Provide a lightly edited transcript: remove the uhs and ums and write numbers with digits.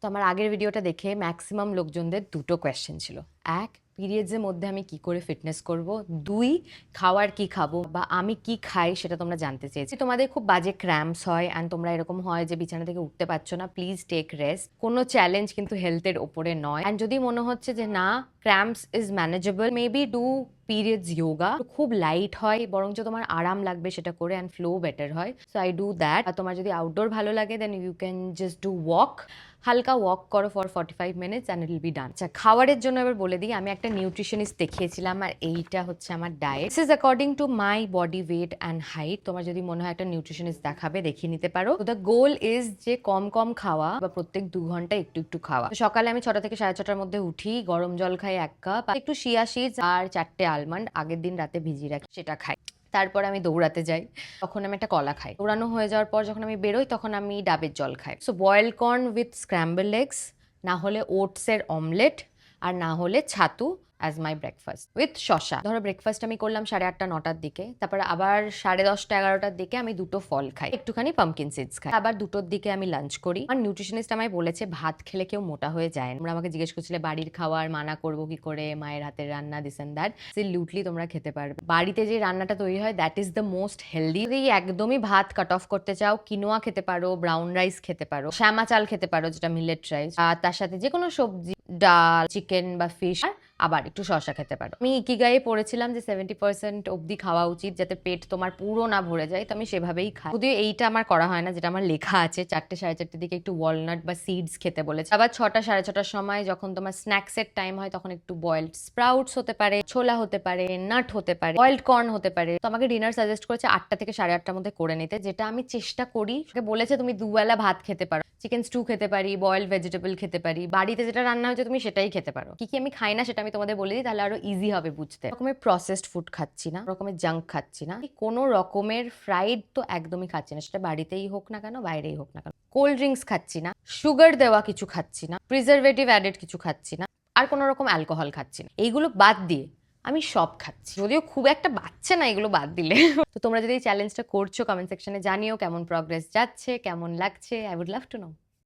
তো আমার আগের ভিডিওটা দেখে ম্যাক্সিমাম লোকজনদের দুটো কোয়েশ্চেন ছিল। এক, পিরিয়ডসের মধ্যে আমি কি করে ফিটনেস করব। দুই, খাওয়ার কি খাবো বা আমি কি খাই সেটা তোমরা জানতে চেয়েছি। তোমাদের খুব বাজে ক্র্যাম্পস হয় অ্যান্ড তোমরা এরকম হয় যে বিছানা থেকে উঠতে পারছো না, প্লিজ টেক রেস্ট। কোনো চ্যালেঞ্জ কিন্তু হেলথের ওপরে নয়। অ্যান্ড যদি মনে হচ্ছে যে না, cramps is manageable, maybe do periods yoga. খুব লাইট হয়, বরঞ্চ তোমার আরাম লাগবে সেটা করে, অ্যান্ড ফ্লো বেটার হয়। So I do that. আর তোমার যদি আউটডোর ভালো লাগে then you can just do walk. হালকা ওয়াক করো for 45 minutes and it will be done. আচ্ছা, খাবারের জন্য এবার বলে দিই, আমি একটা নিউট্রিশনিস্ট দেখিয়েছিলাম আর এইটা হচ্ছে আমার diet. This is according to my body weight and height. তোমার যদি মনে হয় একটা নিউট্রিশনিস্ট দেখাবে, দেখিয়ে নিতে পারো। তো দ্য গোল ইজ যে কম কম খাওয়া বা প্রত্যেক 2 ঘন্টা একটু একটু খাওয়া। সকালে আমি 6টা থেকে 6:30টার মধ্যে উঠি, গরম জল খাই 1 কাপ, একটু চিয়া সিডস আর 4টে আলমন্ড আগের দিন রাতে ভিজিয়ে রাখি, সেটা খাই। তারপর আমি দৌড়াতে যাই, তখন আমি একটা কলা খাই। দৌড়ানো হয়ে যাওয়ার পর যখন আমি বেরোই তখন আমি ডাবের জল খাই। So boiled corn with scrambled eggs, না হলে ওটসের অমলেট, আর না হলে ছাতু অ্যাজ মাই ব্রেকফাস্ট উইথ শসা। ধরো ব্রেকফাস্ট আমি করলাম 8:30 9টার দিকে, তারপর আবার 10:30 11টার দিকে আমি দুটো ফল খাই, একটুখানি পামকিন সিডস খাই, আবার 2টোর দিকে আমি লাঞ্চ করি। আর নিউট্রিশনিস্ট আমায় বলেছে ভাত খেলে কেউ মোটা হয়ে যায় না। তোমরা আমাকে জিজ্ঞেস করছিলে বাড়ির খাওয়ার মানা করবো কি করে, মায়ের হাতের রান্না দিস এন্ড দ্যাট, অ্যাবসলিউটলি তোমরা খেতে পারবে। বাড়িতে যে রান্নাটা তৈরি হয় that is the most healthy. যদি একদমই ভাত কাট অফ করতে চাও, কিনোয়া খেতে পারো, ব্রাউন রাইস খেতে পারো, শ্যামা চাল খেতে পারো যেটা মিলেট রাইস, আর তার সাথে যে কোনো সবজি, ডাল, চিকেন বা ফিশ, আবার একটু শসা খেতে পারো। আমি ইকিগায়ে পড়েছিলাম যে 70% অবধি খাওয়া উচিত যাতে পেট তোমার পুরো না ভরে যায়, তো আমি সেভাবেই খাই। যদিও এইটা আমার করা হয় না, যেটা আমার লেখা আছে 4টে 4:30টার দিকে একটু ওয়ালনাট বা সিডস খেতে বলেছে। আবার 6টা 6:30টার সময় যখন তোমার স্ন্যাক্সের টাইম হয় তখন একটু বয়েলড স্প্রাউটস হতে পারে, ছোলা হতে পারে, নাট হতে পারে, বয়েলড কর্ন হতে পারে। তো আমাকে ডিনার সাজেস্ট করেছে 8টা থেকে 8:30টার মধ্যে করে নিতে, যেটা আমি চেষ্টা করি। বলেছে তুমি দুবেলা ভাত খেতে পারো, চিকেন স্টু খেতে পারি, বয়েলড ভেজিটেবল খেতে পারি, বাড়িতে যেটা রান্না হয়েছে তুমি সেটাই খেতে পারো। কি কি আমি খাই না সেটা আমি তোমাদের বলে দিই, তাহলে আরো ইজি হবে বুঝতে। রকমের প্রসেসড ফুড খাচ্ছি না, রকমের জাঙ্ক খাচ্ছি না, কোনো রকমের ফ্রাইড তো একদমই খাচ্ছি না, সেটা বাড়িতেই হোক না কেন বাইরেই হোক না কেন। কোল্ড ড্রিঙ্কস খাচ্ছি না, সুগার দেওয়া কিছু খাচ্ছি না, প্রিজারভেটিভ অ্যাডেড কিছু খাচ্ছি না, আর কোনো রকম অ্যালকোহল খাচ্ছি না। এইগুলো বাদ দিয়ে আমি সব খাচ্ছি, যদিও খুব একটা বাড়ছে না এগুলো বাদ দিলে। তো তোমরা যদি এই চ্যালেঞ্জটা করছো, কমেন্ট সেকশনে জানিও কেমন প্রগ্রেস যাচ্ছে, কেমন লাগছে। I would love to no.